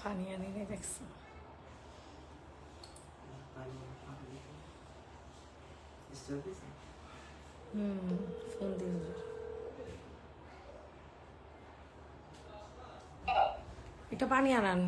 পানি আনি নাই দেখছো? ফোন দিয়ে এটা পানি আনান।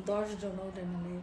দশ জন ওটা নিলে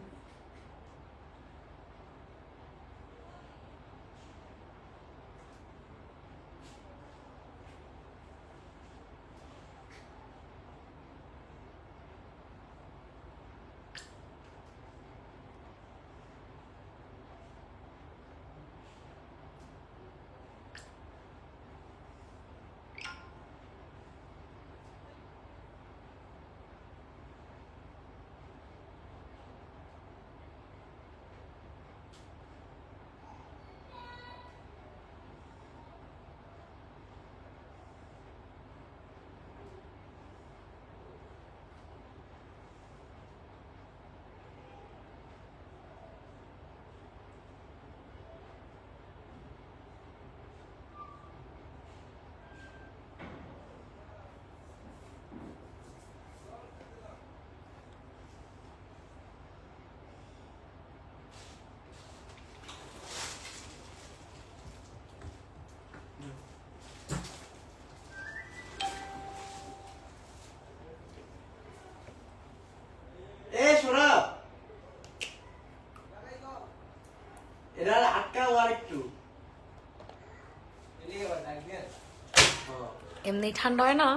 এমনি ঠান্ডা হয় না।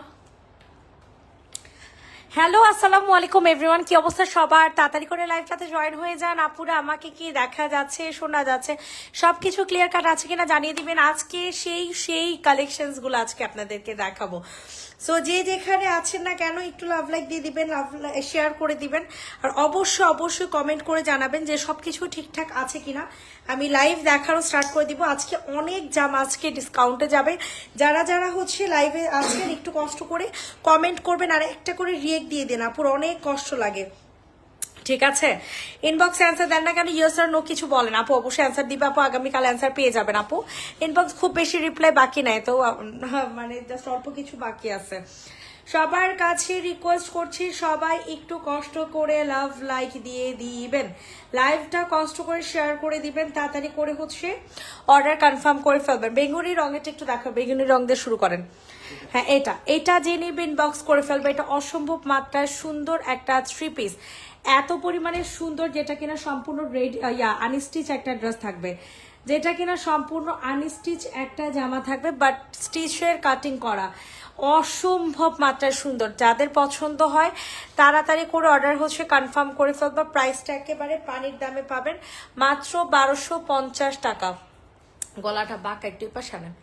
হ্যালো, আসসালামু আলাইকুম এভরিওয়ান, কি অবস্থা সবার? তাড়াতাড়ি করে লাইভটাতে জয়েন হয়ে যান। আপুরা আমাকে কি দেখা যাচ্ছে, শোনা যাচ্ছে, সবকিছু ক্লিয়ার কাট আছে কিনা জানিয়ে দিবেন। আজকে সেই কালেকশনস গুলো আজকে আপনাদেরকে দেখাবো। সো যে যেখানে আছেন না কেন একটু লাভ লাইক দিয়ে দিবেন, লাভ শেয়ার করে দিবেন, আর অবশ্যই কমেন্ট করে জানাবেন যে সবকিছু ঠিকঠাক আছে কিনা। আমি লাইভ দেখারও স্টার্ট করে দিব। আজকে অনেক জামা আজকে ডিসকাউন্টে যাবে। যারা হচ্ছে লাইভে আছেন একটু কষ্ট করে কমেন্ট করবেন আর একটা করে রিয়েক্ট দিয়ে দেন, আপুর অনেক কষ্ট লাগে। ঠিক আছে, ইনবক্স অ্যান্সার দেন না কেন, ইয়েস আর নো কিছু বলেন আপু, অবশ্যই অ্যান্সার দিবে আপু, আগামীকাল অ্যান্সার পেয়ে যাবেন আপু। ইনবক্স খুব বেশি রিপ্লাই বাকি নাই তো, মানে জাস্ট অল্প কিছু বাকি আছে। সবার কাছে রিকোয়েস্ট করছি সবাই একটু কষ্ট করে লাভ লাইক দিয়ে দিবেন, লাইভটা কষ্ট করে শেয়ার করে দিবেন, তাড়াতাড়ি করে হচ্ছে অর্ডার কনফার্ম করে ফেলবেন। বেগুনি রঙেরটা একটু দেখো, বেগুনি রং দিয়ে শুরু করেন। হ্যাঁ, এটা যে নিবে ইনবক্স করে ফেলবে। এটা অসম্ভব মাত্রায় সুন্দর একটা 3 পিস, এত পরিমাণে সুন্দর, যেটা কিনা সম্পূর্ণ রেড আনস্টিচ একটা ড্রেস থাকবে, যেটা কিনা সম্পূর্ণ আনস্টিচ একটা জামা থাকবে, বাট স্টিচের কাটিং করা, অসম্ভব মাত্রায় সুন্দর। যাদের পছন্দ হয় তাড়াতাড়ি করে অর্ডার হচ্ছে কনফার্ম করে ফেলবা। প্রাইসটা একেবারে পানির দামে পাবেন, মাত্র 1250 টাকা। গলাটা বাঁকা, একটু পাশে আনেন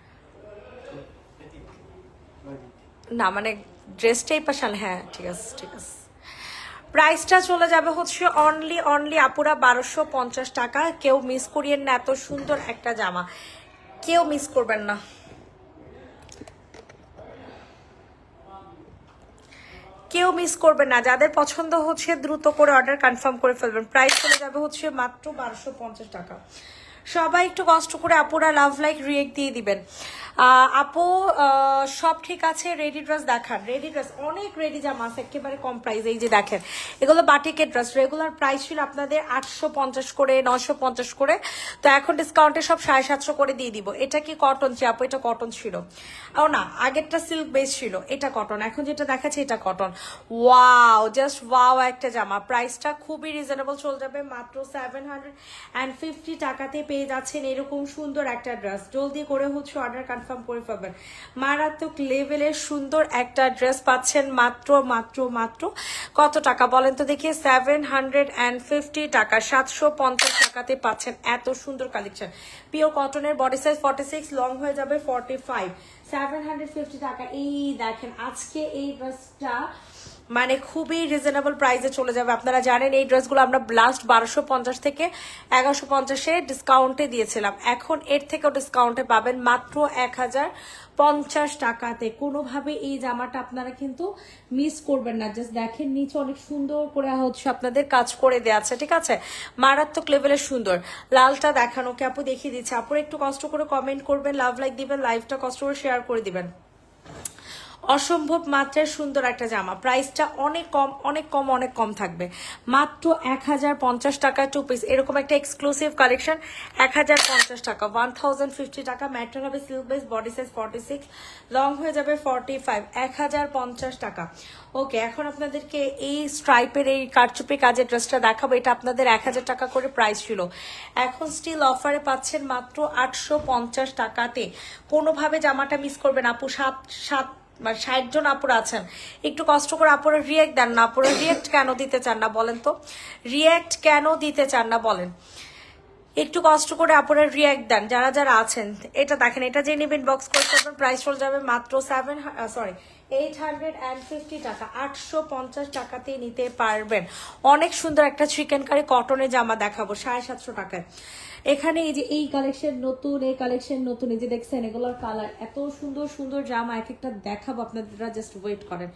না, মানে ড্রেসটাই পাশান। হ্যাঁ ঠিক আছে। প্রাইসটা চলে যাবে হচ্ছে অনলি আপুরা 1250 টাকা। কেউ মিস করিয়েন না, এত সুন্দর একটা জামা কেউ মিস করবেন না। কেউ মিস করবেন না, যাদের পছন্দ হচ্ছে দ্রুত করে অর্ডার কনফার্ম করে ফেলবেন। প্রাইস চলে যাবে হচ্ছে মাত্র 1250 টাকা। সবাই একটু কষ্ট করে আপুরা লাভ লাইক রিয়েক্ট দিয়ে দিবেন। আপু সব ঠিক আছে, রেডি ড্রেস দেখান। রেডি ড্রেস অনেক রেডি জামা আছে একেবারে কম প্রাইস। এই যে দেখেন, এগুলো বাটিকের ড্রেস, রেগুলার প্রাইস ছিল আপনাদের 850 করে, 950 করে, তো এখন ডিসকাউন্টে সব 750 করে দিয়ে দিব। এটা কি কটন ছিল আপু? এটা কটন ছিল। ও না, আগেরটা সিল্ক বেস ছিল, এটা কটন। এখন যেটা দেখাচ্ছে এটা কটন। ওয়াও, জাস্ট ওয়াও একটা জামা। প্রাইসটা খুবই রিজনেবল, চলে যাবে মাত্র 750 টাকাতে পেয়ে যাচ্ছেন এরকম সুন্দর একটা ড্রেস। জলদি করে হচ্ছে অর্ডার কনফার্ম করে ফেলবেন। মারাত্মক লেভেলের সুন্দর একটা ড্রেস পাচ্ছেন মাত্র কত টাকা বলেন তো দেখি? 750 টাকা, 750 টাকাতে পাচ্ছেন এত সুন্দর কালেকশন। পিওর কটনের, বডি সাইজ 46, লং হয়ে যাবে 45, 750 টাকা। এই দেখেন আজকে এই ড্রেসটা মানে খুবই রিজনেবল প্রাইসে চলে যাবে। আপনারা জানেন এই ড্রেসগুলো আমরা লাস্ট 1250 থেকে 1150-এ ডিসকাউন্টে দিয়েছিলাম, এখন এর থেকেও ডিসকাউন্টে পাবেন মাত্র 1050 টাকাতে। কোনোভাবে এই জামাটা আপনারা কিন্তু মিস করবেন না। জাস্ট দেখেন নিচে অনেক সুন্দর করে হচ্ছে আপনাদের কাজ করে দেওয়া আছে, ঠিক আছে, মারাত্মক লেভেলের সুন্দর। লালটা দেখানো কে আপু দেখিয়ে দিচ্ছে। আপুর একটু কষ্ট করে কমেন্ট করবেন, লাভ লাইক দিবেন, লাইভটা কষ্ট করে শেয়ার করে দিবেন। অসম্ভব মাত্রায় সুন্দর একটা জামা, প্রাইসটা অনেক কম অনেক কম অনেক কম থাকবে, মাত্র 1050 টাকা 2 পিস। এরকম একটা এক্সক্লুসিভ কালেকশন 1050 টাকা, 1050 টাকা। ম্যাটেরিয়াল হবে silk base, body size 46, long হয়ে যাবে 45, 1050 টাকা। ওকে, এখন আপনাদেরকে এই স্ট্রাইপের এই কারচুপি কাজের ড্রেসটা দেখাবো। এটা আপনাদের 1000 টাকা করে প্রাইস ছিল, এখন স্টিল অফারে পাচ্ছেন মাত্র 850 টাকাতে। কোনোভাবে জামাটা মিস করবেন আপু। 60 জন আপুরা আছেন, একটু কষ্ট করে আপুরা রিয়েক্ট দেন না। আপুরা রিয়েক্ট কেন দিতে চান না বলেন তো, রিয়েক্ট কেন দিতে চান না বলেন, একটু কষ্ট করে আপুরা রিয়েক্ট দেন যারা যারা আছেন। এটা দেখেন, এটা যে নেবেন বক্স করে করবেন, প্রাইস চলে যাবে মাত্র 850 টাকা, 850 টাকাতে নিতে পারবেন। অনেক সুন্দর একটা চিকেন কারি কটনের জামা দেখাবো 750 টাকায়। এখানে এই যে এই কালেকশন নতুন, এই কালেকশন নতুন, এই যে দেখছেন এগুলোর কালার এত সুন্দর সুন্দর জামা, এক একটা দেখাবো আপনারা, জাস্ট ওয়েট করেন।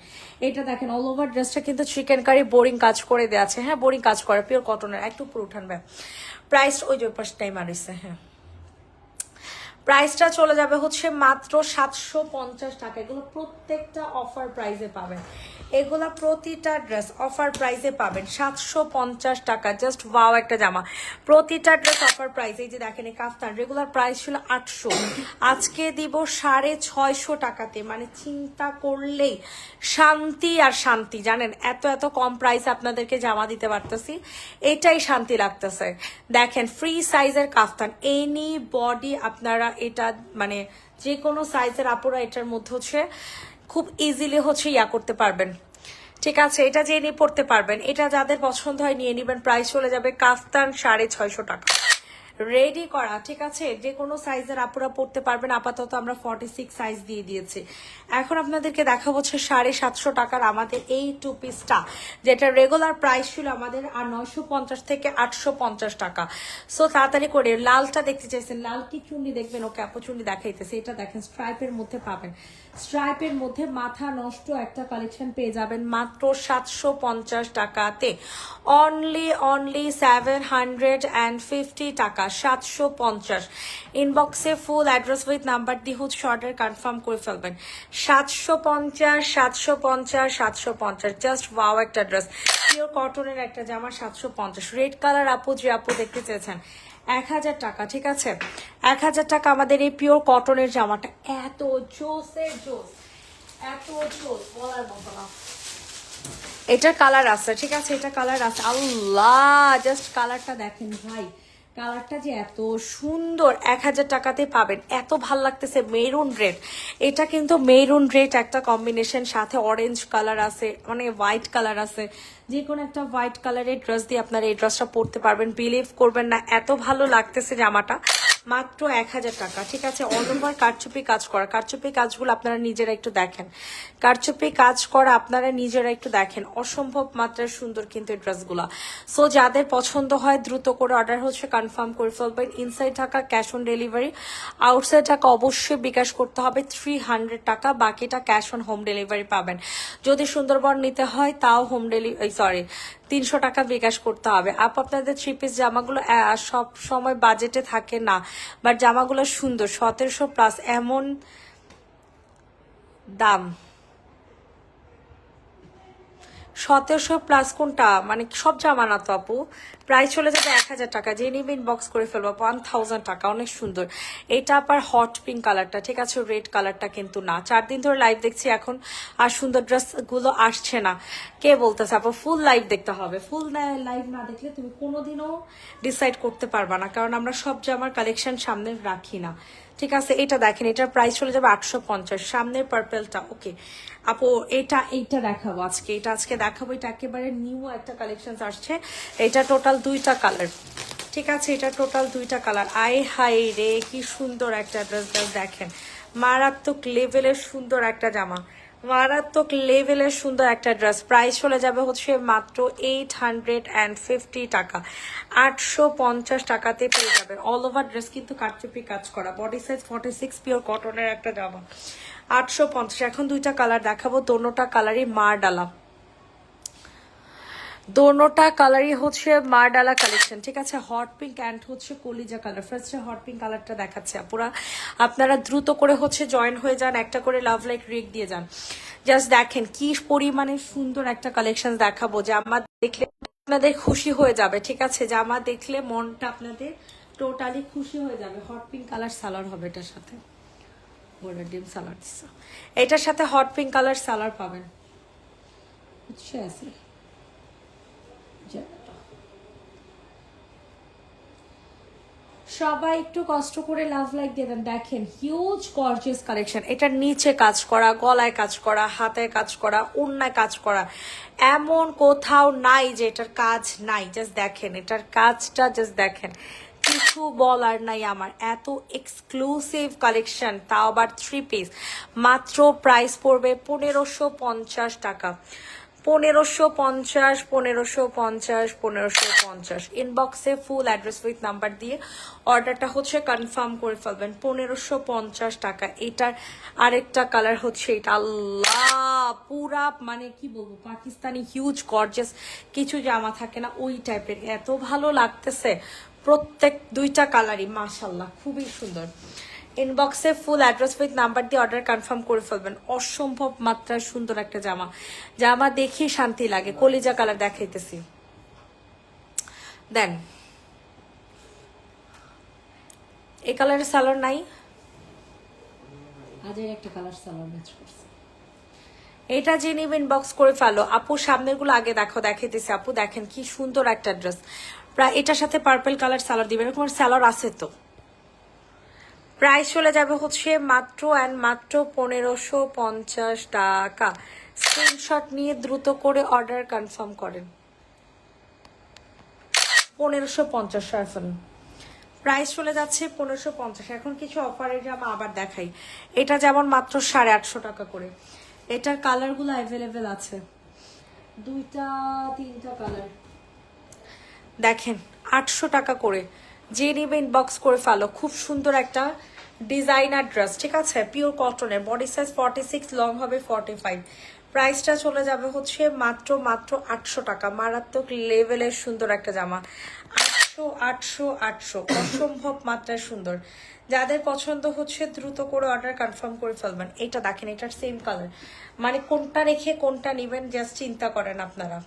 এটা দেখেন অল ওভার ড্রেসটা কিন্তু চিকেন কারি বোরিং কাজ করে দেওয়া আছে, হ্যাঁ বোরিং কাজ করে, পিওর কটনের, একটু উপরে উঠান ভাই। প্রাইস ওই যে পাশ টাইম আর হ্যাঁ, প্রাইসটা চলে যাবে হচ্ছে মাত্র 750 টাকা। এগুলো প্রত্যেকটা অফার প্রাইসে পাবেন, এগুলা প্রতিটা ড্রেস অফার প্রাইসে পাবেন 750 টাকা। জাস্ট ওয়াও একটা জামা, প্রতিটা ড্রেস অফার প্রাইস। এই যে দেখেন এই কাফতান রেগুলার প্রাইস ছিল 800, আজকে দিব 650 টাকাতে। মানে চিন্তা করলেই শান্তি আর শান্তি, জানেন এত এত কম প্রাইস আপনাদেরকে জামা দিতে পারতেছি, এটাই শান্তি লাগতেছে। দেখেন ফ্রি সাইজের কাফতান, এনি বডি আপনারা এটা মানে যে কোনো সাইজের আপুরা এটার মধ্যে হচ্ছে খুব ইজিলি হচ্ছে ইয়া করতে পারবেন, ঠিক আছে, এটা যে নিয়ে পড়তে পারবেন। এটা যাদের পছন্দ হয় নিয়ে নিবেন, প্রাইস চলে যাবে কাফতান 650 টাকা রেডি করা, ঠিক আছে, যে কোনো সাইজের আপুরা পড়তে পারবেন। আপাতত আমরা 46 সাইজ দিয়ে দিয়েছি। এখন আপনাদেরকে দেখাবো হচ্ছে 750 টাকার আমাদের এই 2 পিসটা, যেটা রেগুলার প্রাইস ছিল আমাদের আর 950 থেকে 850 টাকা। সো তাড়াতাড়ি করে লালটা দেখতে চাইছেন, লাল কি চুন্ডি দেখবেন, ওকে আপু চুন্ডি দেখাইতেছে। এটা দেখেন স্ট্রাইপের মধ্যে পাবেন, স্ট্রাইপের মধ্যে মাথা নষ্ট একটা কালেকশন পেয়ে যাবেন মাত্র 750 টাকাতে। অনলি 750 টাকা, 750। ইনবক্সে ফুল অ্যাড্রেস উইথ নাম্বার দিয়ে হচ্ছে অর্ডার কনফার্ম করে ফেলবেন। 750 জাস্ট ওয়াও একটা ড্রেস, পিওর কটনের একটা জামা 750। রেড কালার আপু যে আপু দেখতে চেয়েছেন 1000 টাকা, ঠিক আছে, 1000 টাকা আমাদের এই পিওর কটনের জামাটা। এত জোসের জোস, এত জোস বলার মতো না। এটার কালার আছে, ঠিক আছে, এটা কালার আছে, আল্লাহ জাস্ট কালারটা দেখেন ভাই, কালারটা যে এত সুন্দর। 1000 টাকাতে পাবেন, এত ভাল লাগতেছে। মেরুন রেড, এটা কিন্তু মেরুন রেড একটা কম্বিনেশন, সাথে অরেঞ্জ কালার আছে, মানে হোয়াইট কালার আছে। যে কোনো একটা হোয়াইট কালারের ড্রেস দিয়ে আপনারা এই ড্রেসটা পরতে পারবেন। বিলিভ করবেন না এত ভালো লাগতেছে জামাটা, মাত্র 1000 টাকা, ঠিক আছে। অল ওভার কারচুপি কাজ করা, কারচুপি কাজগুলো আপনারা নিজেরা একটু দেখেন, কারচুপি কাজ করা আপনারা নিজেরা একটু দেখেন, অসম্ভব মাত্রায় সুন্দর কিন্তু এই ড্রেসগুলো। সো যাদের পছন্দ হয় দ্রুত করে অর্ডার হচ্ছে কনফার্ম করে ফেলবেন। ইনসাইড টাকা ক্যাশ অন ডেলিভারি, আউটসাইড টাকা অবশ্যই বিকাশ করতে হবে 300 টাকা, বাকিটা ক্যাশ অন হোম ডেলিভারি পাবেন। যদি সুন্দরবন নিতে হয় তাও হোম ডেলিভারি 300 টাকা বিকাশ করতে হবে। আপনাদের 3 পিস জামাগুলো সব সময় বাজেটে থাকে না, বাট জামাগুলো সুন্দর, 1700+ এমন দাম, 1700+ কোনটা, মানে সব জামা না তো আপু। প্রাইস চলে যাবে 1000 টাকা, যে নিবে ইনবক্স করে ফেলবো 1000 টাকা। অনেক সুন্দর এটা, আবার হট পিঙ্ক কালারটা, ঠিক আছে, রেড কালারটা কিন্তু না। 4 দিন ধরে লাইভ দেখছি এখন আর সুন্দর ড্রেস গুলো আসছে না, কে বলতেছে আপু? ফুল লাইভ দেখতে হবে, ফুল লাইভ না দেখলে তুমি কোনোদিনও ডিসাইড করতে পারবা না, কারণ আমরা সব জামার কালেকশন সামনে রাখি না, ঠিক আছে। এটা দেখেন, এটার প্রাইস চলে যাবে 850, সামনের পার্পেলটা। ওকে আপু এইটা দেখাবো আজকে, এটা আজকে দেখাবো। এটা একেবারে নিউ একটা কালেকশন আসছে, এটা টোটাল 2টা কালার, ঠিক আছে, এটা টোটাল 2টা কালার। আই হাই রে কি সুন্দর একটা ড্রেস, দেখেন মারাত্মক লেভেলের সুন্দর একটা জামা, মারাত্মক লেভেলের সুন্দর একটা ড্রেস। প্রাইস চলে যাবে হচ্ছে মাত্র 850 টাকা, 850 টাকাতে পেয়ে যাবেন। অল ওভার ড্রেস কিন্তু কারচুপি কাজ করা, বডি সাইজ 46, পিওর কটনের একটা জামা, 850। এখন দুইটা কালার দেখাবো, দোনোটা কালারই মার ডালা, দোনোটা কালারই হচ্ছে মারডালা কালেকশন, ঠিক আছে। হট পিঙ্ক অ্যান্ড হচ্ছে কলিজা কালার। ফার্স্টে হট পিঙ্ক কালারটা দেখাচ্ছে আপুরা, আপনারা দ্রুত করে হচ্ছে জয়েন হয়ে যান, একটা করে লাভ লাইক রিক দিয়ে যান। জাস্ট দেখেন কি পরিমাণে সুন্দর একটা কালেকশন দেখাবো, জামা দেখলে আপনাদের খুশি হয়ে যাবে, ঠিক আছে। জামা দেখলে মনটা আপনাদের টোটালি খুশি হয়ে যাবে। হট পিঙ্ক কালার সালোয়ার হবে এটার সাথে, ডিম সালোয়ার দিচ্ছে, এটার সাথে হট পিঙ্ক কালার সালোয়ার পাবেন, বুঝছে আছে। সবাই একটু কষ্ট করে লাভ লাইক দেবেন। দেখেন হিউজ গর্জিয়াস কালেকশন, এটার নিচে কাজ করা, গলায় কাজ করা, হাতে কাজ করা, ওড়নায় কাজ করা, এমন কোথাও নাই যে এটার কাজ নাই। জাস্ট দেখেন এটার কাজটা, জাস্ট দেখেন, কিছু বলার নাই আমার। এত এক্সক্লুসিভ কালেকশন, তাও আবার 3 পিস। মাত্র প্রাইস পড়বে 1550 টাকা, 1550, 1550, 1550। ইনবক্সে ফুল অ্যাড্রেস উইথ নাম্বার দিয়ে অর্ডারটা হচ্ছে কনফার্ম করে ফেলবেন। 1550 টাকা। এটার আরেকটা কালার হচ্ছে এটা, আল্লাহ পুরা মানে কি বলবো, পাকিস্তানি হিউজ গর্জিয়াস কিছু জামা থাকে না, ওই টাইপের, এত ভালো লাগতেছে প্রত্যেক দুইটা কালারই, মাশাল্লাহ খুবই সুন্দর। ইনবক্সে ফুল অ্যাড্রেস উইথ নাম্বার দিয়ে অর্ডার কনফার্ম করে ফেলবেন। অসম্ভব মাত্রায় সুন্দর একটা জামা, জামা দেখি শান্তি লাগে। কলিজা কালার দেখাইতেছি, দেন এই কালারের সালোয়ার নাই, আজের একটা কালার সালোয়ার ম্যাচ করছে। এটা যে নিব ইনবক্স করে ফেলো। আপু সামনের গুলো আগে দেখো, দেখাইতেছি। আপু দেখেন কি সুন্দর একটা ড্রেস, প্রায় এটার সাথে পার্পল কালার সালোয়ার দিবেন, এরকম সালোয়ার আছে তো। প্রাইস চলে যাবে হচ্ছে মাত্র অ্যান্ড মাত্র 1550 টাকা। স্ক্রিনশট নিয়ে দ্রুত করে অর্ডার কনফার্ম করেন। 1550 সাইফল প্রাইস চলে যাচ্ছে 1550। এখন কিছু অফারের জামা আবার দেখাই। এটা যেমন মাত্র 850 টাকা করে। এটার কালারগুলো অ্যাভেলেবেল আছে, 2টা 3টা কালার। দেখেন 800 টাকা করে, যে নিবে ইনবক্স করে ফেলো। খুব সুন্দর একটা ডিজাইনার ড্রেস, ঠিক আছে, পিওর কটনের, বডি সাইজ 46, লং হবে 45। প্রাইসটা চলে যাবে হচ্ছে মাত্র 800 টাকা। মারাত্মক লেভেলের সুন্দর একটা জামা, 800 800 800, অসম্ভব মাত্রায় সুন্দর। যাদের পছন্দ হচ্ছে দ্রুত করে অর্ডার কনফার্ম করে ফেলবেন। এটা দেখেন, এটার সেম কালার, মানে কোনটা রেখে কোনটা নিবেন জাস্ট চিন্তা করেন আপনারা,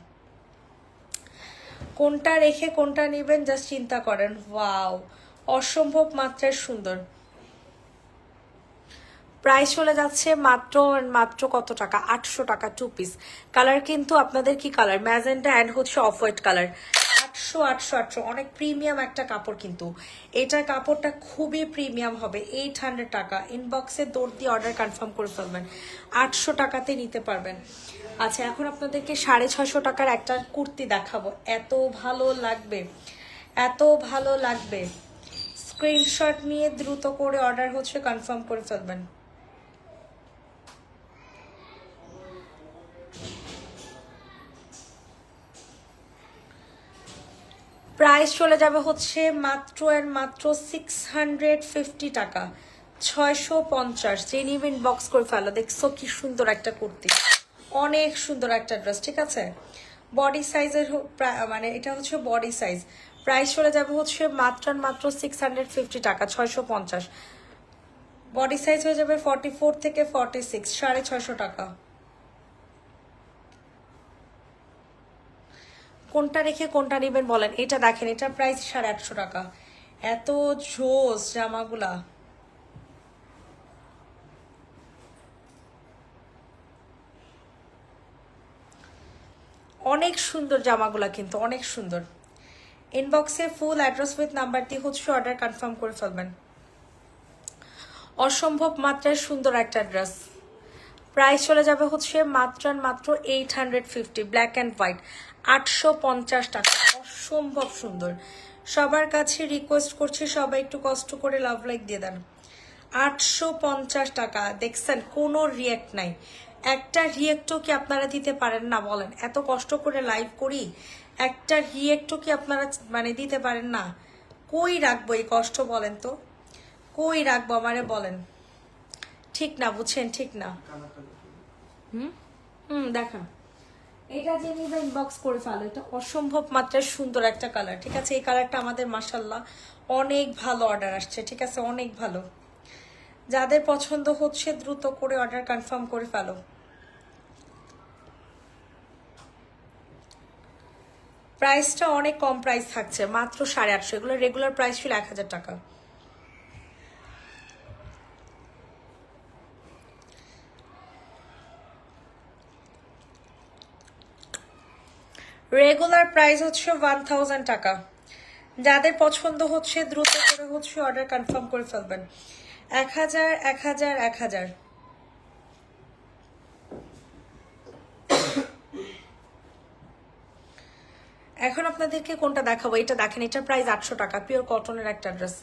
কোনটা রেখে কোনটা নেবেন জাস্ট চিন্তা করেন। ওয়াও, অসম্ভব মাত্রায় সুন্দর। প্রাইস চলে যাচ্ছে মাত্র মাত্র কত টাকা, 800 টাকা 2 পিস। কালার কিন্তু আপনাদের কি কালার, ম্যাজেন্টা অ্যান্ড হচ্ছে অফ হোয়াইট কালার। 800 800 800, অনেক প্রিমিয়াম একটা কাপড় কিন্তু, এটার কাপড়টা খুবই প্রিমিয়াম হবে। 800 টাকা। ইনবক্সে দৌড় দিয়ে অর্ডার কনফার্ম করে ফেলবেন, 800 টাকাতে নিতে পারবেন। আচ্ছা, এখন আপনাদেরকে 650 টাকার একটা কুর্তি দেখাবো, এত ভালো লাগবে, এত ভালো লাগবে। স্ক্রিনশট নিয়ে দ্রুত করে অর্ডার হচ্ছে কনফার্ম করে ফেলবেন। প্রাইস চলে যাবে হচ্ছে মাত্র এর মাত্র 650 টাকা, 650। যে নিবেন বক্স করে ফেলো। দেখছো কি সুন্দর একটা কুর্তি, অনেক সুন্দর একটা ড্রেস, ঠিক আছে। বডি সাইজের মানে এটা হচ্ছে বডি সাইজ। প্রাইস চলে যাবে হচ্ছে মাত্র মাত্র 650 টাকা, 650। বডি সাইজ হয়ে যাবে 44 থেকে 46, 650 টাকা। কোনটা রেখে কোনটা নেবেন বলেন। এটা দেখেন, এটা প্রাইস 850 টাকা। এত জোস জামাগুলা, অনেক সুন্দর জামাগুলা কিন্তু, অনেক সুন্দর। ইনবক্সে ফুল অ্যাড্রেস উইথ নাম্বার দিয়ে হচ্ছে অর্ডার কনফার্ম করে ফেলবেন। অসম্ভব মাত্রায় সুন্দর একটা ড্রেস। প্রাইস চলে যাবে হচ্ছে মাত্র মাত্র 850, ব্ল্যাক অ্যান্ড হোয়াইট, 850 টাকা। অসম্ভব সুন্দর। সবার কাছে রিকোয়েস্ট করছি, সবাই একটু কষ্ট করে লাভ লাইক দিয়ে দেন। 850 টাকা। দেখছেন কোনো রিয়েক্ট নাই, একটা রিয়েক্টও কি আপনারা দিতে পারেন না বলেন? এত কষ্ট করে লাইভ করি, একটা রিয়েক্টও কি আপনারা মানে দিতে পারেন না? কই রাখবো এই কষ্ট বলেন তো, কই রাখবো আমারে বলেন? ঠিক না, বুঝছেন? ঠিক না। হুম হুম দেখান। এটা যে নিবে ইনবক্স করে ফেলো, এটা অসম্ভব মাত্রায় সুন্দর একটা কালার। ঠিক আছে, এই কালারটা আমাদের মাশাল্লাহ অনেক ভালো অর্ডার আসছে। ঠিক আছে, অনেক ভালো। যাদের পছন্দ হচ্ছে দ্রুত করে অর্ডার কনফার্ম করে ফেলো। প্রাইসটা অনেক কম প্রাইস থাকছে, মাত্র 850। এগুলো রেগুলার প্রাইস ছিল 1000 টাকা। রেগুলার প্রাইস হচ্ছে 1000 টাকা। যাদের পছন্দ হচ্ছে দ্রুত করে হচ্ছে অর্ডার কনফার্ম করে ফেলবেন। 1000 1000 1000। এখন আপনাদেরকে কোনটা দেখাবো, এটা দেখেন, এটার প্রাইস 800 টাকা। পিওর কটনের একটা ড্রেস,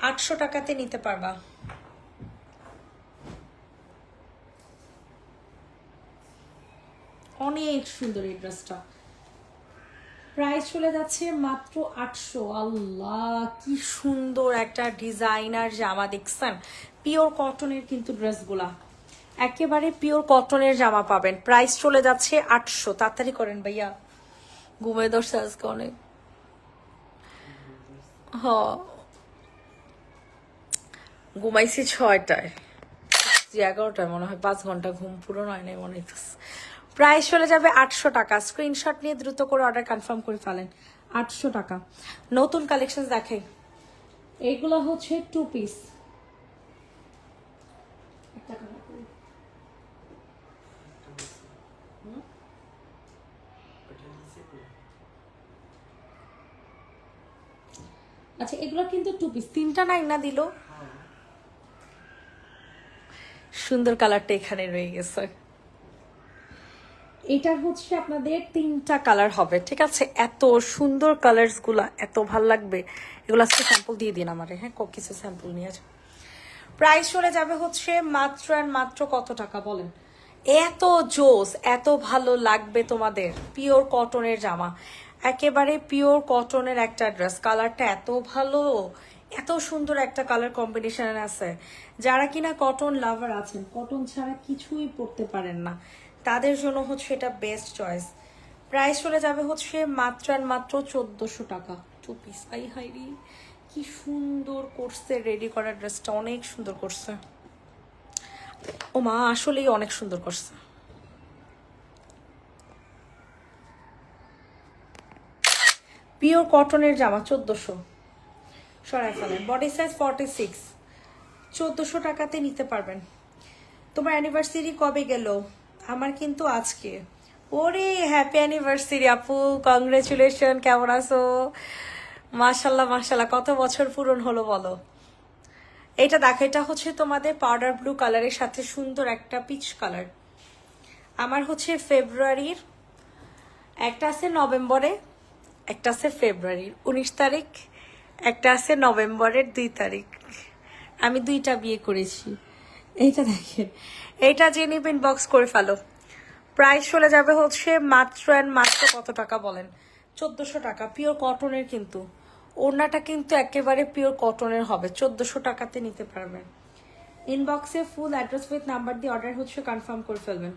800 টাকাতে নিতে পারবা। অনেক সুন্দর এই ড্রেসটা। প্রাইস চলে যাচ্ছে মাত্র 800। আল্লাহ কি সুন্দর একটা ডিজাইনার জামা, দেখছেন? পিওর কটনের কিন্তু ড্রেসগুলা একেবারে পিওর কটনের জামা পাবেন। প্রাইস চলে যাচ্ছে 800। তাড়াতাড়ি করেন ভাইয়া, ঘুমে ধরছে আজকে অনেক। হ, ঘুমাইছি 6টায়, 11টায় মনে হয়, 5 ঘন্টা ঘুম পুরো নয় নাই মনে হইতেছে। প্রাইস চলে যাবে 800 টাকা। স্ক্রিনশট নিয়ে দ্রুত করে অর্ডার কনফার্ম করে ফেলেন। 800 টাকা। নতুন কালেকশন দেখে, এগুলো হচ্ছে 2 পিস। আচ্ছা, এগুলো কিন্তু 2 পিস, 3টা নাই না দিল। সুন্দর কালারটা এখানে রয়ে গেছে। এটার হচ্ছে আপনাদের 3টা কালার হবে। ঠিক আছে, এত সুন্দর কালার্স গুলা, এত ভাল লাগবে। এগুলো আজকে স্যাম্পল দিয়ে দিন আমারে, হ্যাঁ কিছু স্যাম্পল নিয়ে যাও। প্রাইস চলে যাবে হচ্ছে মাত্র আর মাত্র কত টাকা বলেন? এত জোস, এত ভালো লাগবে তোমাদের। পিওর কটনের জামা, একেবারে পিওর কটনের একটা ড্রেস। কালারটা এত ভালো, এত সুন্দর একটা কালার কম্বিনেশন আছে। যারা কিনা কটন লাভার আছেন, কটন ছাড়া কিছুই পরতে পারেন না, তাদের জন্য হচ্ছে এটা বেস্ট চয়েস। প্রাইস চলে যাবে হচ্ছে মাত্র আর মাত্র 1400 টাকা। 2 পিস। আই হাইরি কি সুন্দর করছে, রেডি করা ড্রেসটা অনেক সুন্দর করছে। ও মা, আসলেই অনেক সুন্দর করছে। পিওর কটনের জামা 1400। সরাই ফেলেন। Body size 46। 1400 টাকাতে নিতে পারবেন। তোমার অ্যানিভার্সারি কবে গেল? আমার কিন্তু আজকে। ওরে হ্যাপি অ্যানিভার্সারি আপু, কংগ্রেচুলেশন। কেমন আছো? মাশাল্লাহ মাশাল্লাহ, কত বছর পূরণ হলো বলো। এটা দেখো, এটা হচ্ছে তোমাদের পাউডার ব্লু কালারের সাথে সুন্দর একটা পিচ কালার। আমার হচ্ছে ফেব্রুয়ারির, একটা আছে নভেম্বরে, একটা আছে ফেব্রুয়ারির 19 তারিখ, একটা আছে নভেম্বরের 2 তারিখ। আমি 2টা বিয়ে করেছি। এইটা দেখেন, এইটা যে নিবেন বক্স করে ফেলো। প্রাইস চলে যাবে হচ্ছে মাত্র অ্যান্ড মাত্র কত টাকা বলেন? 1400 টাকা। পিওর কটনের কিন্তু, ওড়নাটা কিন্তু একেবারে পিওর কটনের হবে। 1400 টাকাতে নিতে পারবেন। ইনবক্সে ফুল অ্যাড্রেস উইথ নাম্বার দিয়ে অর্ডার হচ্ছে কনফার্ম করে ফেলবেন।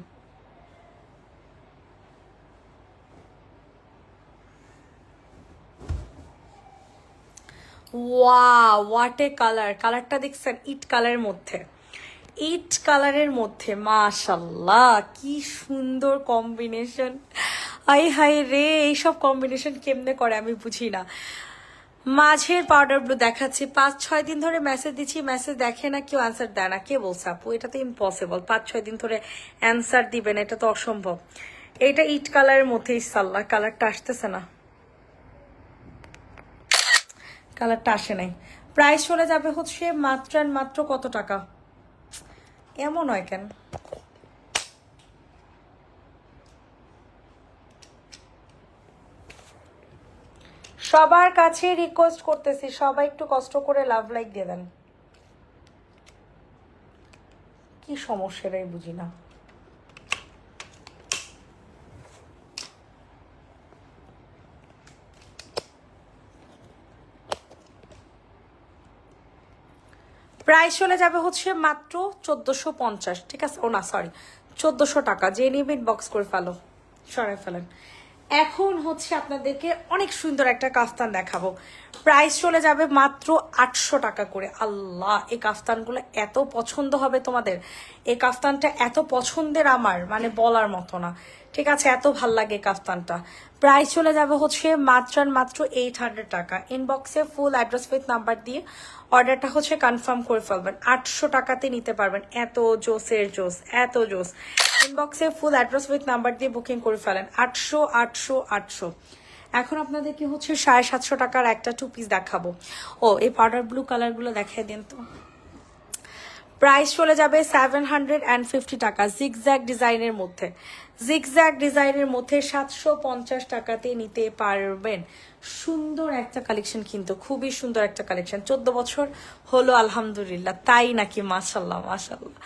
Wow, what a colour. কালারটা দেখছেন? ইট কালারের মধ্যে, ইট কালারের মধ্যে মাশাল্লাহ কি সুন্দর কম্বিনেশন। আই হাই রে, এইসব কম্বিনেশন কেমনে করে আমি বুঝি না। মাঝের পাউডার ব্লু দেখাচ্ছি, 5-6 দিন ধরে মেসেজ দিচ্ছি, মেসেজ দেখে না, কেউ অ্যান্সার দেয় না। কে বলছে আপু? এটা তো ইম্পসিবল, 5-6 দিন ধরে অ্যান্সার দিবেন, এটা তো অসম্ভব। এটা ইট কালারের মধ্যে, ইসাল্লাহ কালারটা আসতেছে না, কালারটা আসে নাই। প্রাইস চলে যাবে হচ্ছে মাত্র আর মাত্র কত টাকা? এমন হয় কেন? সবার কাছে রিকোয়েস্ট করতেছি, সবাই একটু কষ্ট করে লাভ লাইক দিয়ে দেন। কি সমস্যাটাই বুঝি না। প্রাইস চলে যাবে হচ্ছে মাত্র 1450, ঠিক আছে? ও না সরি, 1400 টাকা। যে নিবে ইনবক্স করে ফেলো, সরাই ফেলেন। এখন হচ্ছে আপনাদেরকে অনেক সুন্দর একটা কাফতান দেখাবো। প্রাইস চলে যাবে মাত্র 800 টাকা করে। আল্লাহ, এই কাফতানগুলো এত পছন্দ হবে তোমাদের, এই কাফতানটা এত পছন্দের আমার, মানে বলার মতো না, ঠিক আছে? এত ভাল লাগে কাফতানটা। প্রাইস চলে যাবে হচ্ছে মাত্র 800 টাকা। ইনবক্সে ফুল অ্যাড্রেস উইথ নাম্বার দিয়ে অর্ডারটা হচ্ছে কনফার্ম করে ফেলবেন। 800 টাকাতে নিতে পারবেন। এত জোসের জোস, এত জোস। ইনবক্সে ফুল অ্যাড্রেস উইথ নাম্বার দিয়ে বুকিং করে ফেলেন। 800 800 800। এখন আপনাদেরকে হচ্ছে 750 টাকার একটা 2 পিস দেখাবো। ও, এই পাউডার ব্লু কালারগুলো দেখাই দেন তো। প্রাইস চলে যাবে 750 টাকা, জিগজ্যাগ ডিজাইনের মধ্যে। জিগজ্যাগ ডিজাইনের মধ্যে 750 টাকাতে নিতে পারবেন। সুন্দর একটা কালেকশন, কিন্তু খুবই সুন্দর একটা কালেকশন। 14 বছর হলো আলহামদুলিল্লাহ, তাই নাকি? মাশাল্লাহ মাশাল্লাহ।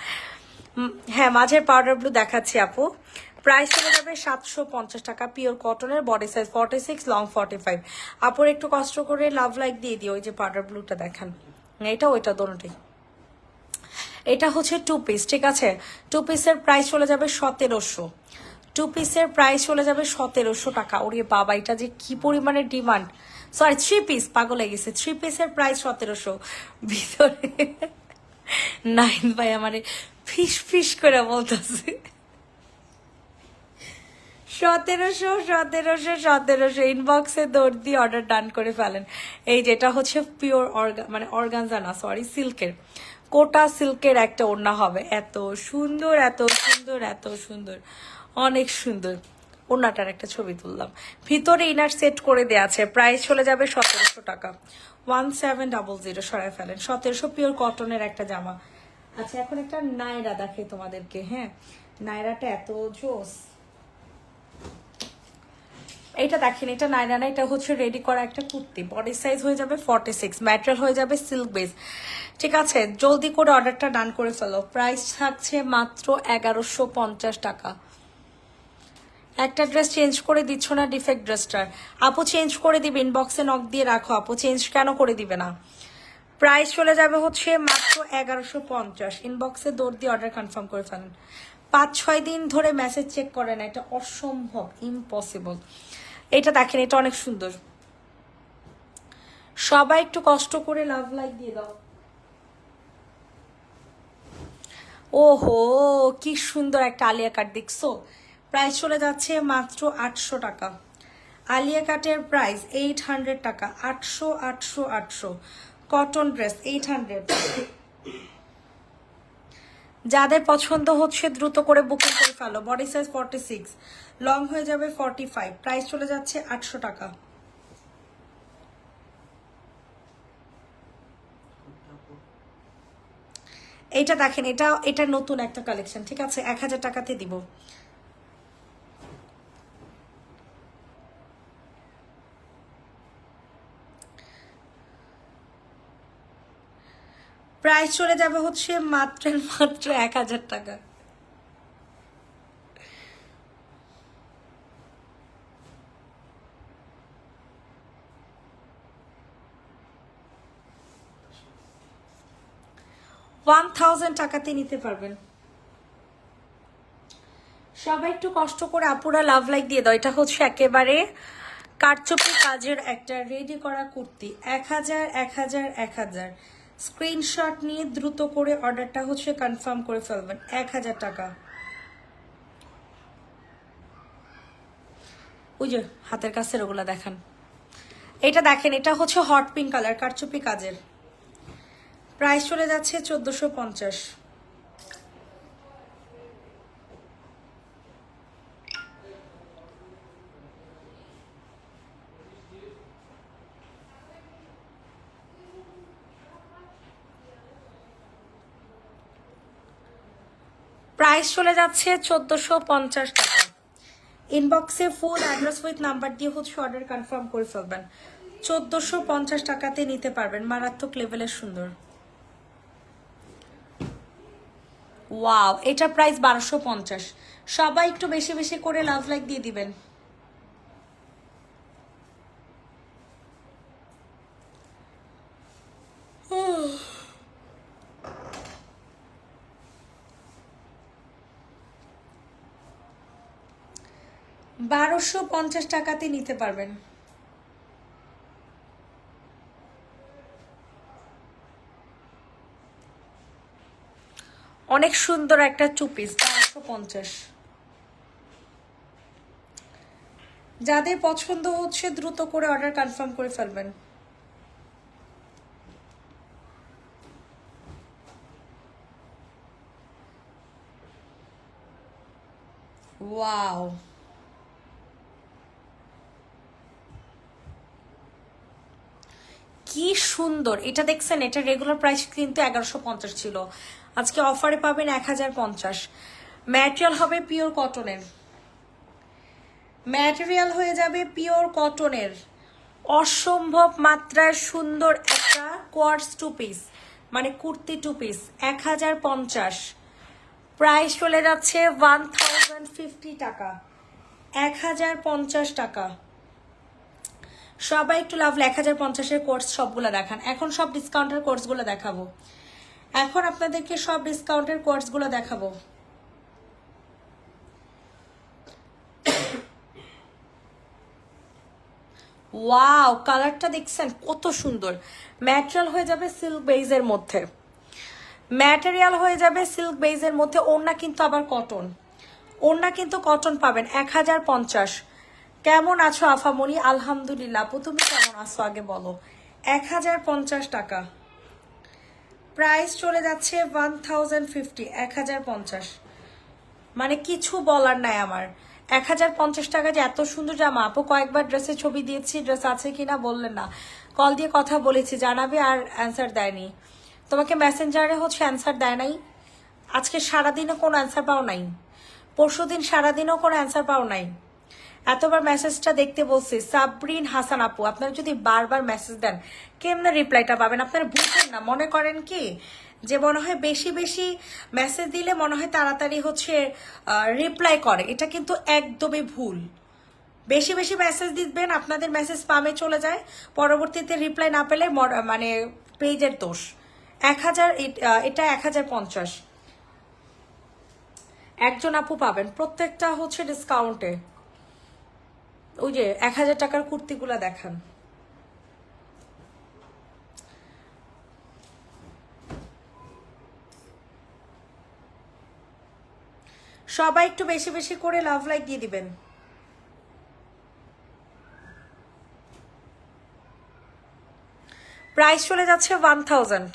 হ্যাঁ, মাঝের পাউডার ব্লু দেখাচ্ছি আপু। প্রাইস চলে যাবে 750 টাকা, পিওর কটনের, বডি সাইজ 46, লং 45। আপুর একটু কষ্ট করে লাভ লাইক দিয়ে দিও। ওই যে পাউডার ব্লুটা দেখান, এটা ওইটা দোনোটাই। এটা হচ্ছে 2 পিস, ঠিক আছে? 2 পিসের প্রাইস চলে যাবে 1700। 2 পিসের প্রাইস চলে যাবে 1700 টাকা। ওরে বাবা, এটা যে কি পরিমাণে ডিমান্ড। সরি, 3 পিস, পাগল হয়ে গেছে। 3 পিসের প্রাইস 1700। ভিতরে নাইন ভাই আমারে ফিস ফিস করে বলতেছে 1700 ইনবক্সে দৌড় দিয়ে অর্ডার ডান করে ফেলেন। এই যেটা হচ্ছে পিওর মানে অর্গানজা না, সরি, সিল্কের, কোটা সিল্কের একটা ওড়না হবে। এত সুন্দর, এত সুন্দর, এত সুন্দর, অনেক সুন্দর। ওড়নাটার একটা ছবি তুললাম। ভিতরে ইনার সেট করে দেওয়া আছে। প্রাইস চলে যাবে 1700 টাকা। 1700 সরাই ফেলেন। 1700 পিওর কটনের একটা জামা। আচ্ছা, এখন একটা নায়রা দেখাই তোমাদেরকে। হ্যাঁ, নায়রাটা এত জোস। এটা দেখেন, এটা নাইরা না, এটা হচ্ছে রেডি করা একটা কুর্তি। বডি সাইজ হয়ে যাবে 46, ম্যাটেরিয়াল হয়ে যাবে সিল্ক বেস, ঠিক আছে? জলদি করে অর্ডারটা ডান করে ফেলো। প্রাইস থাকছে মাত্র 1150 টাকা। একটা ড্রেস চেঞ্জ করে দিচ্ছ না, ডিফেক্ট ড্রেসটার। আপু চেঞ্জ করে দিবে, ইনবক্সে নক দিয়ে রাখো। আপু চেঞ্জ কেন করে দিবে না? প্রাইস চলে যাবে হচ্ছে মাত্র 1150। ইনবক্সে দৌড় দিয়ে অর্ডার কনফার্ম করে ফেলেন। 5-6 দিন ধরে মেসেজ চেক করে না, এটা অসম্ভব, ইম্পসিবল। এটা দেখেন, এটা অনেক সুন্দর। সবাই একটু কষ্ট করে লাভ লাইক দিয়ে দাও। ওহো, কি সুন্দর একটা আলিয়া কাট, দেখছো? প্রাইস চলে যাচ্ছে মাত্র 800 টাকা। আলিয়া কাটের প্রাইস 800 টাকা। 800 800 800। Cotton dress 800। যাদের পছন্দ হচ্ছে দ্রুত করে বুকিং করে ফেলো। বডি সাইজ 46, লং হয়ে যাবে 45। প্রাইস চলে যাচ্ছে 800 টাকা। এইটা দেখেন, এটা নতুন একটা কালেকশন, ঠিক আছে? 1000 টাকাতে দিব। প্রাইস চলে যাবে হচ্ছে মাত্র 1000 টাকা। টাকাতে নিতে পারবেন। সবাই একটু কষ্ট করে আপুরা লাভ লাইক দিয়ে দাও। এটা হচ্ছে একেবারে কারচুপি কাজের একটা রেডি করা কুর্তি। 1000 1000 1000। স্ক্রিনশট নিয়ে দ্রুত করে অর্ডারটা হচ্ছে কনফার্ম করে ফেলবেন। 1000 টাকা। ওই যে হাতের কাছে ওগুলা দেখান। এটা দেখেন, এটা হচ্ছে হট পিঙ্ক কালার, কারচুপি কাজের। প্রাইস চলে যাচ্ছে 1450। প্রাইস চলে যাচ্ছে 1450 টাকা। ইনবক্সে ফুল অ্যাড্রেস উইথ নাম্বার দিয়ে হচ্ছে অর্ডার কনফার্ম করে ফেলবেন। 1450 টাকাতে নিতে পারবেন। মারাত্মক লেভেলের সুন্দর। ওয়াও, এটার প্রাইস 1250। সবাই একটু বেশি বেশি করে লাভ লাইক দিয়ে দিবেন। $1250 নিতে পারবেন। অনেক সুন্দর একটা চুপিস, 1250। যাদের পছন্দ হচ্ছে দ্রুত করে অর্ডার কনফার্ম করে ফেলবেন। ওয়াও, কি সুন্দর এটা, দেখছেন? এটা রেগুলার প্রাইস কিন্তু 1150 ছিল, আজকে অফারে পাবেন 1050। ম্যাটেরিয়াল হবে পিওর কটনের, ম্যাটেরিয়াল হয়ে যাবে পিওর কটনের। অসম্ভব মাত্রায় সুন্দর একটা কোয়ার্টস টু পিস, মানে কুর্তি টু পিস, 1050। প্রাইস চলে যাচ্ছে 1050 টাকা, 1050 টাকা। সবাই একটু লাভ 1050-এর কোর্স সবগুলো দেখান। এখন সব ডিসকাউন্টের কোর্সগুলো দেখাবো, এখন আপনাদেরকে সব ডিসকাউন্টের কোর্সগুলো দেখাবো। ওয়াও, কালারটা দেখছেন কত সুন্দর। ম্যাটেরিয়াল হয়ে যাবে সিল্ক বেইজের মধ্যে, ম্যাটেরিয়াল হয়ে যাবে সিল্ক বেইজের মধ্যে। ওড়না কিন্তু আবার কটন, ওড়না কিন্তু কটন পাবেন। 1050। কেমন আছো আফামনি? আলহামদুলিল্লাহ। আপু তুমি কেমন আছো আগে বলো। 1050 টাকা, প্রাইস চলে যাচ্ছে 1050, 1050। মানে কিছু বলার নাই আমার। 1050 টাকা যে এত সুন্দর জামা। আপু কয়েকবার ড্রেসের ছবি দিয়েছি, ড্রেস আছে কিনা বললেন না, কল দিয়ে কথা বলেছি, জানাবে, আর অ্যান্সার দেয়নি। তোমাকে মেসেঞ্জারে হচ্ছে অ্যান্সার দেয় নাই, আজকে সারাদিনও কোনো অ্যান্সার পাও নাই, পরশুদিন সারাদিনও কোনো অ্যান্সার পাও নাই। এতবার মেসেজটা দেখতে বলছি। সাবরিন হাসান আপু, আপনারা যদি বারবার মেসেজ দেন কেমনে রিপ্লাইটা পাবেন? আপনারা বুঝবেন না, মনে করেন কি যে মনে হয় বেশি বেশি মেসেজ দিলে মনে হয় তাড়াতাড়ি হচ্ছে রিপ্লাই করে। এটা কিন্তু একদমই ভুল। বেশি বেশি মেসেজ দিবেন, আপনাদের মেসেজ স্প্যামে চলে যায়, পরবর্তীতে রিপ্লাই না পেলে মানে পেজের দোষ। 1000, এটা 1050। একজন আপু পাবেন, প্রত্যেকটা হচ্ছে ডিসকাউন্টে। ওই যে 1000 টাকার কুর্তিগুলা দেখান। সবাই একটু বেশি বেশি করে লাভ লাইক দিয়ে দিবেন। প্রাইস চলে যাচ্ছে 1000।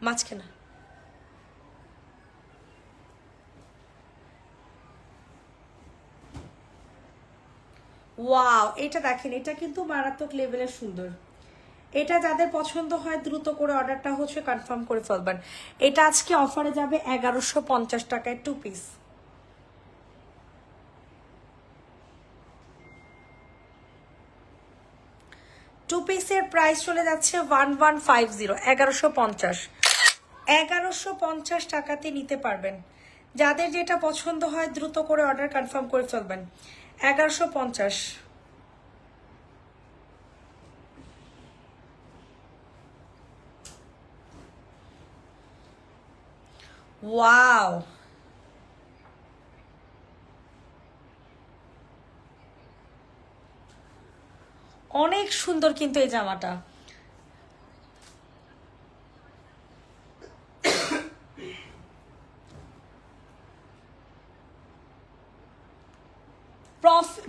মাঝখানে ওয়াও, এটা দেখেন, এটা কিন্তু মারাত্মক লেভেলের সুন্দর। এটা যাদের পছন্দ হয় দ্রুত করে অর্ডারটা হচ্ছে কনফার্ম করে ফেলবেন। এটা আজকে অফারে যাবে 1150 টাকায় টু পিস। টু পিসের প্রাইস চলে যাচ্ছে 1150, 1150। 1150 টাকাতে নিতে পারবেন। যাদের যেটা পছন্দ হয় দ্রুত করে অর্ডার কনফার্ম করে ফেলবেন। 1150। ওয়াও, অনেক সুন্দর কিন্তু এই জামাটা।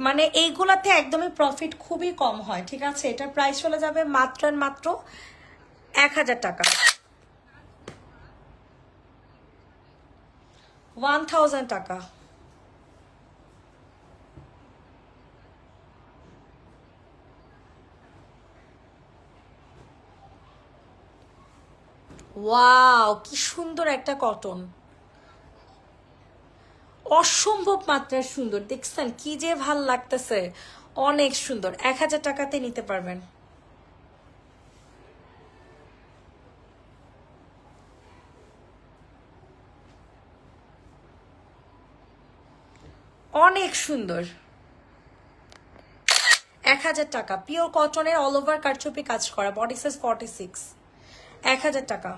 মানে এইগুলাতে একদমই প্রফিট খুবই কম হয়, ঠিক আছে? এটার প্রাইস চলে যাবে মাত্র মাত্র 1000 টাকা, 1000 টাকা। ওয়াও, কি সুন্দর একটা কটন। অসম্ভব মাত্রার সুন্দর, দেখছেন কি যে ভাল লাগতেছে, অনেক সুন্দর। 1000 টাকাতে নিতে পারবেন। অনেক সুন্দর। 1000 টাকা, পিওর কটনের, অল ওভার কারচুপি কাজ করা, বডি সাইজ 46। 1000 টাকা।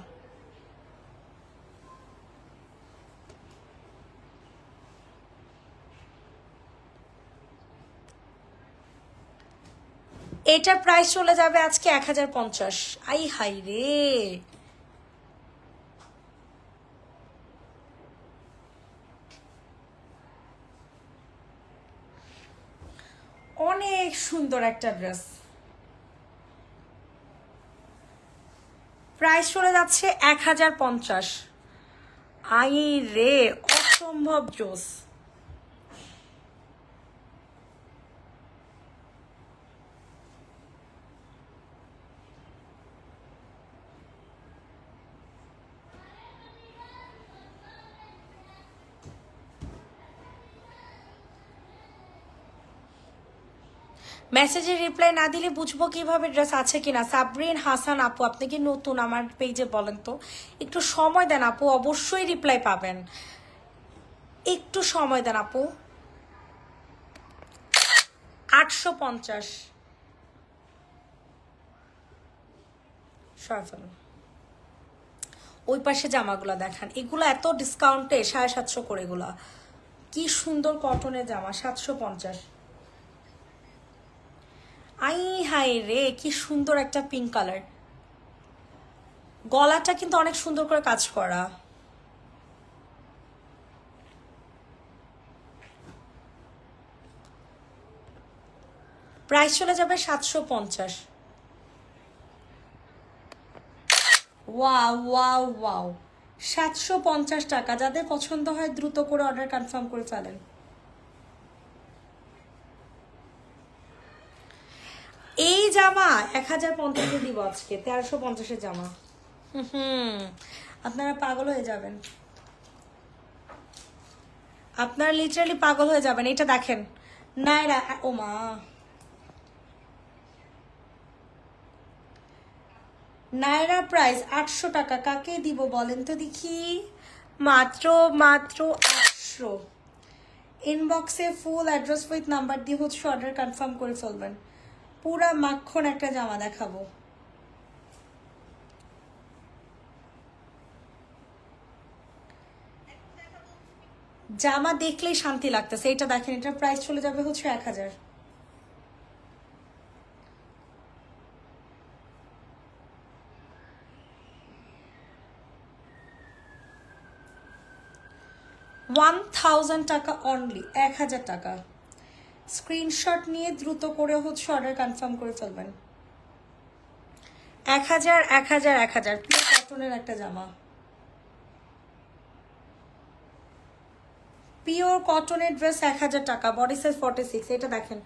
এটার প্রাইস চলে যাবে আজকে 1050। আই হাই রে, অনেক সুন্দর একটা ড্রেস। প্রাইস চলে যাচ্ছে 1050। আই রে, অসম্ভব জোস। মেসেজের রিপ্লাই না দিলে বুঝবো কিভাবে ড্রেস আছে কিনা? সাবরিন হাসান আপু, আপনি কি নতুন আমার পেজে? বলেন তো, একটু সময় দেন আপু, অবশ্যই রিপ্লাই পাবেন। একটু সময় দেন আপু। 850। সরফল, ওই পাশে জামাগুলো দেখান, এগুলো এত ডিসকাউন্টে 750 করে। এগুলা কি সুন্দর কটনের জামা, 750। আই হাই রে, কি সুন্দর একটা পিঙ্ক কালার। গলাটা কিন্তু অনেক সুন্দর করে কাজ করা। প্রাইস চলে যাবে 750। ওয়াও ওয়াও ওয়াও, 750 টাকা। যাদের পছন্দ হয় দ্রুত করে অর্ডার কনফার্ম করে ফেলেন। এই জামা 1050-এ দিব আজকে, 1350-এর জামা। হুম, আপনারা পাগল হয়ে যাবেন, আপনারা লিটারালি পাগল হয়ে যাবেন। এটা দেখেন, নায়রা, ও মা, নায়রা প্রাইস 800 টাকা। কাকে দিব বলেন তো দেখি? মাত্র মাত্র 800। ইনবক্সে ফুল অ্যাড্রেস উইথ নাম্বার দিয়ে হচ্ছে অর্ডার কনফার্ম করে ফেলবেন। পুরা মাখন একটা জামা দেখাবো। জামা দেখলেই শান্তি লাগতেছে। এটা দেখেন, এটার প্রাইস চলে যাবে হচ্ছে 1000। 1000 টাকা অনলি, 1000 টাকা। স্ক্রিনশট নিয়ে দ্রুত করে হচ্ছে অর্ডার কনফার্ম করে ফেলবেন। 1000 1000 1000, পিওর কটনের একটা জামা, পিওর কটনের ড্রেস 1000 টাকা, বডি সাইজ 46। এটা দেখেন,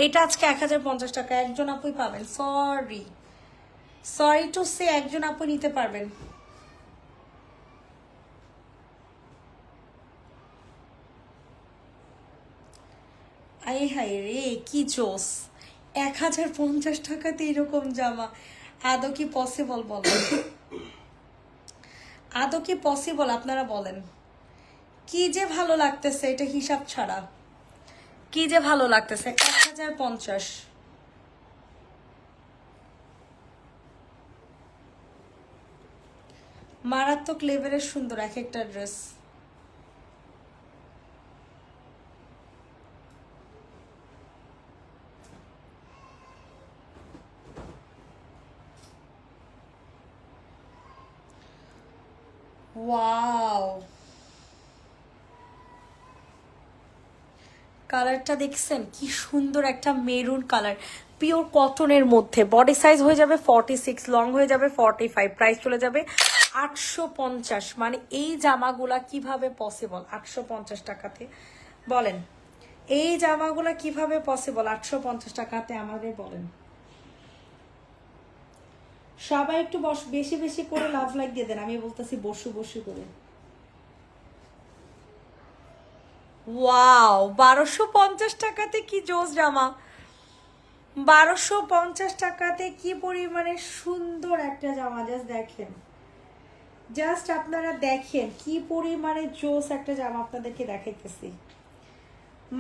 এটা আজকে 1050 টাকা। একজন আপুই পাবেন, সরি সরি টু সে, একজন আপু নিতে পারবেন। আই হাই রে, কি জোস। 1050 টাকাতে এরকম জামা আদৌ কি পসিবল বলেন? আদৌ কি পসিবল আপনারা বলেন? কি যে ভালো লাগতেছে, এটা হিসাব ছাড়া কি যে ভালো লাগতেছে। 1050। মারাত্মক লেভেলের সুন্দর এক একটা ড্রেস। ওয়াও, কালারটা দেখছেন কি সুন্দর, একটা মেরুন কালার, পিওর কটনের মধ্যে। বডি সাইজ হয়ে যাবে 46, লং হয়ে যাবে 45। প্রাইস চলে যাবে 850। মানে এই জামাগুলা কিভাবে পসিবল 850 টাকাতে বলেন? এই জামাগুলা কিভাবে পসিবল 850 টাকাতে আমাদের বলেন? সবাই একটু বেশি বেশি করে লাভ লাইক দিয়ে দেন, আমি বলতেছি বসু বসু করে। ওয়াও, 1250 টাকাতে কি জোস জামা! 1250 টাকাতে কি পরিমাণে সুন্দর একটা জামা, জাস্ট দেখেন, জাস্ট আপনারা দেখেন কি পরিমাণে জোস একটা জামা আপনাদেরকে দেখাইতেছি।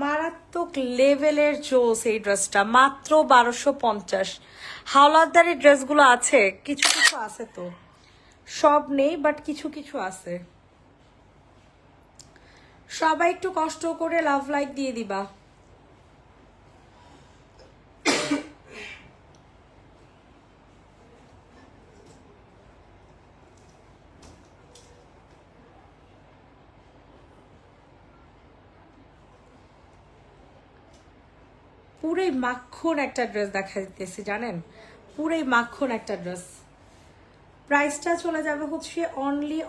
মারাত্মক লেভেলের জোস এই ড্রেসটা, মাত্র 1250। হাওলাদারের ড্রেসগুলো আছে, কিছু কিছু আছে, তো সব নেই বাট কিছু কিছু আছে। সবাই একটু কষ্ট করে লাভ লাইক দিয়ে দিবা। পুরোই মাখন একটা ড্রেস দেখা দিতেছি, জানেন, পুরোই মাখন একটা ড্রেস। প্রাইসটা চলে যাবে হচ্ছে অনলি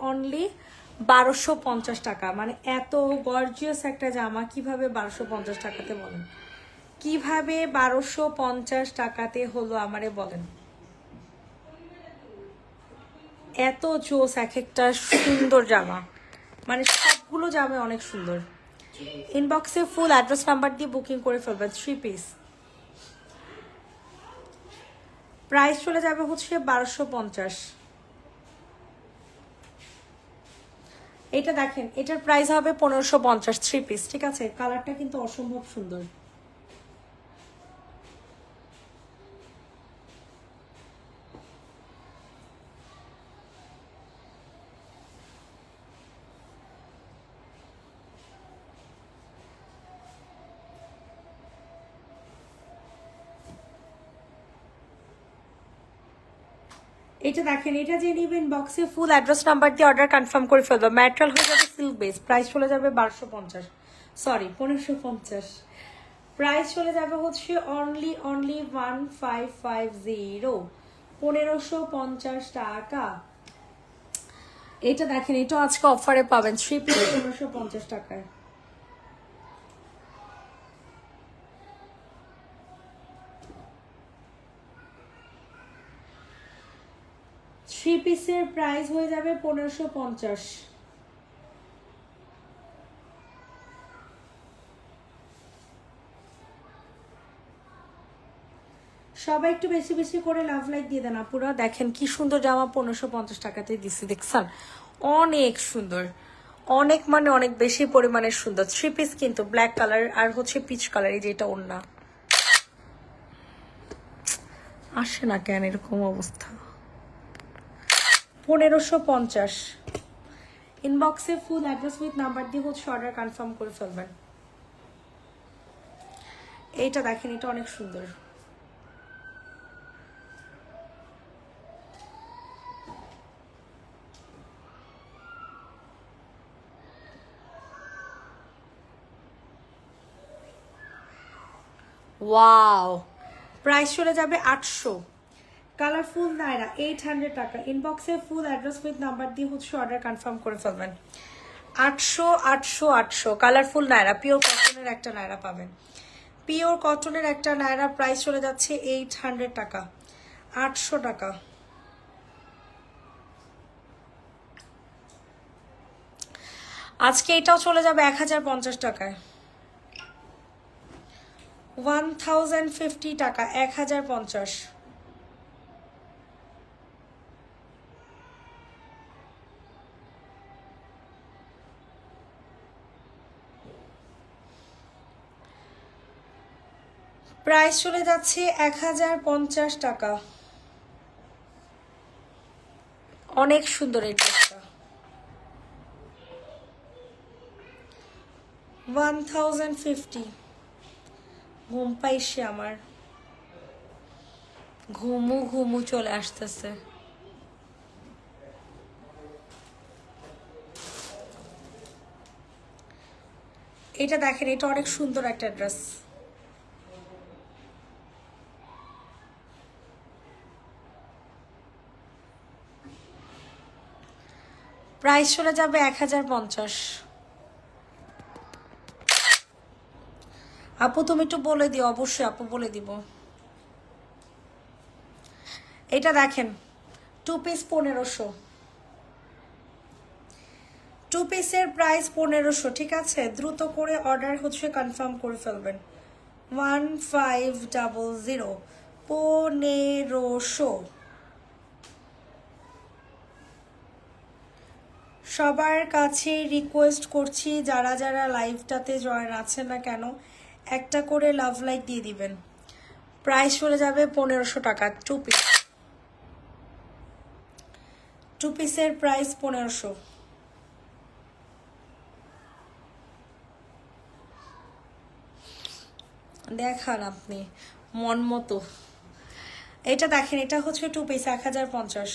1250 টাকা। মানে এত গর্জিয়াস একটা জামা কিভাবে 1250 টাকাতে বলেন, কিভাবে 1250 টাকাতে হলো আমারে বলেন। এত জোস এক একটা সুন্দর জামা, মানে সবগুলো জামা অনেক সুন্দর। ইনবক্সে ফুল অ্যাড্রেস নাম্বার দিয়ে বুকিং করে ফেলবেন। 3 পিস, প্রাইস চলে যাবে হচ্ছে 1250। এটা দেখেন, এটার প্রাইস হবে 1550, 3 পিস, ঠিক আছে? কালারটা কিন্তু অসম্ভব সুন্দর। এটা দেখেন, এটা যে নিবেন বক্সে ফুল অ্যাড্রেস নাম্বার দিয়ে অর্ডার কনফার্ম করে ফেলবো। ম্যাটেরিয়াল হয়ে যাবে সিল্ক বেস, প্রাইস চলে যাবে 1250, সরি 1550। প্রাইস চলে যাবে হচ্ছে অনলি 1550, 1550 টাকা। এটা দেখেন, এটা আজকে অফারে পাবেন 3 পিস 1550 টাকায়। 3 পিসের প্রাইস হয়ে যাবে 1550। সবাই একটু বেশি বেশি করে লাভ লাইক দিয়ে দেন আপুরা। দেখেন কি সুন্দর জামা 1550 টাকাতে দিচ্ছি, দেখছেন? অনেক সুন্দর, অনেক মানে অনেক বেশি পরিমাণে সুন্দর। 3 পিস কিন্তু ব্ল্যাক কালার আর হচ্ছে পিচ কালার, এই যেটা ওড়না। আসে না কেন এরকম অবস্থা? 1550। ইনবক্সে ফুল অ্যাড্রেস উইথ নাম্বার দিয়ে হচ্ছে অর্ডার কনফার্ম করে ফেলবেন। এইটা দেখেন, এটা অনেক সুন্দর। ওয়াও, প্রাইস চলে যাবে 800। কালারফুল নায়রা 800 টাকা। ইনবক্সে ফুল অ্যাড্রেস উইথ নাম্বার দিয়ে হচ্ছে অর্ডার কনফার্ম করে ফেলবেন। 800 800 800। কালারফুল নায়রা, পিওর কটনের একটা নায়রা পাবেন। পিওর কটনের একটা নায়রা প্রাইস চলে যাচ্ছে 800 টাকা, 800 টাকা। আজকে এটাও চলে যাবে 1050 টাকায়। 1050 টাকা, 1050। প্রাইস চলে যাচ্ছে 1050 টাকা। অনেক সুন্দর এই ড্রেসটা। 1050। ঘুম পাইছে আমার, ঘুমু ঘুমু চলে আসতেছে। এটা দেখেন, এটা অনেক সুন্দর একটা ড্রেস। প্রাইস চলে যাবে 1050। আপু তুমি একটু বলে দিও, অবশ্যই আপু বলে দিব। এটা দেখেন, 2 পিস 1500। টু পিসের প্রাইস 1500, ঠিক আছে? দ্রুত করে অর্ডার হচ্ছে কনফার্ম করে ফেলবেন। 1500, 1500। সবার কাছে রিকোয়েস্ট করছি, যারা যারা লাইভটাতে জয়েন আছেন না কেন, একটা করে লাভ লাইক দিয়ে দিবেন। প্রাইস চলে যাবে 1500 টাকা টু পিস। টু পিসের প্রাইস 1500। দেখান আপনি মন মতো। এটা দেখেন, এটা হচ্ছে টু পিস 1050।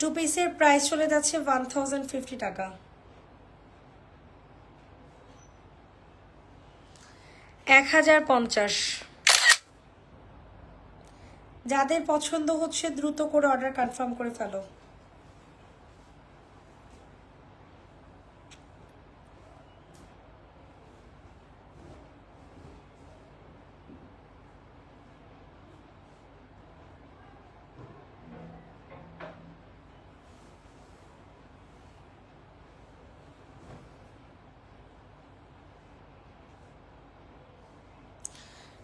টু পিসের প্রাইস চলে যাচ্ছে 1050 টাকা। 1050। যাদের পছন্দ হচ্ছে দ্রুত করে অর্ডার কনফার্ম করে ফেলো।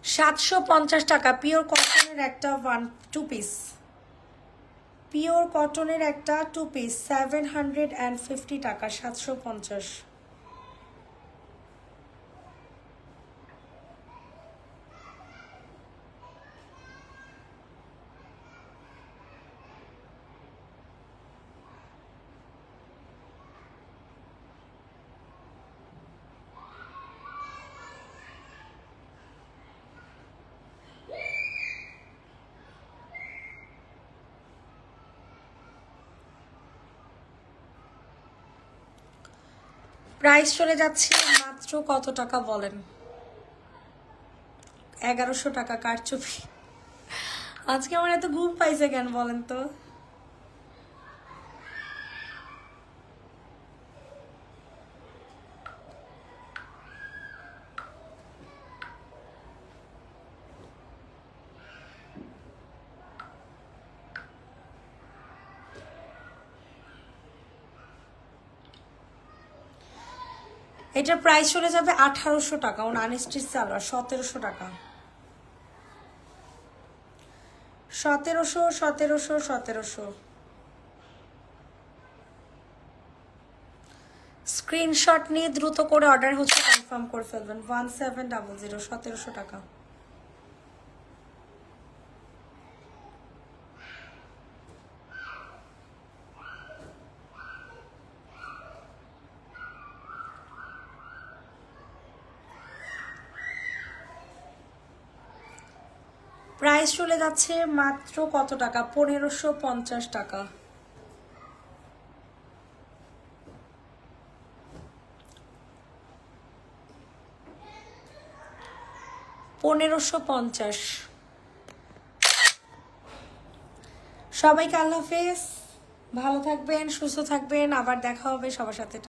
$750 পিওর কটনের একটা টু পিস। পিওর কটনের একটা টু পিস 750 টাকা, 750। প্রাইস চলে যাচ্ছে মাত্র কত টাকা বলেন? 1100 টাকা। কারচুপি। আজকে আমার এত ঘুম পাইছে কেন বলেন তো? এটার প্রাইস চলে যাবে 1800 টাকা। ও আনস্টিচ সালোয়ার 1700 টাকা। 1700, 1700, 1700। স্ক্রিনশট নিয়ে দ্রুত করে অর্ডার হচ্ছে কনফার্ম করে ফেলবেন। 1700, 1700 টাকা। প্রাইস চলে যাচ্ছে মাত্র কত টাকা? 1550 টাকা। 1550। সবাইকে আল্লাহ হাফেজ, ভালো থাকবেন, সুস্থ থাকবেন, আবার দেখা হবে সবার সাথে।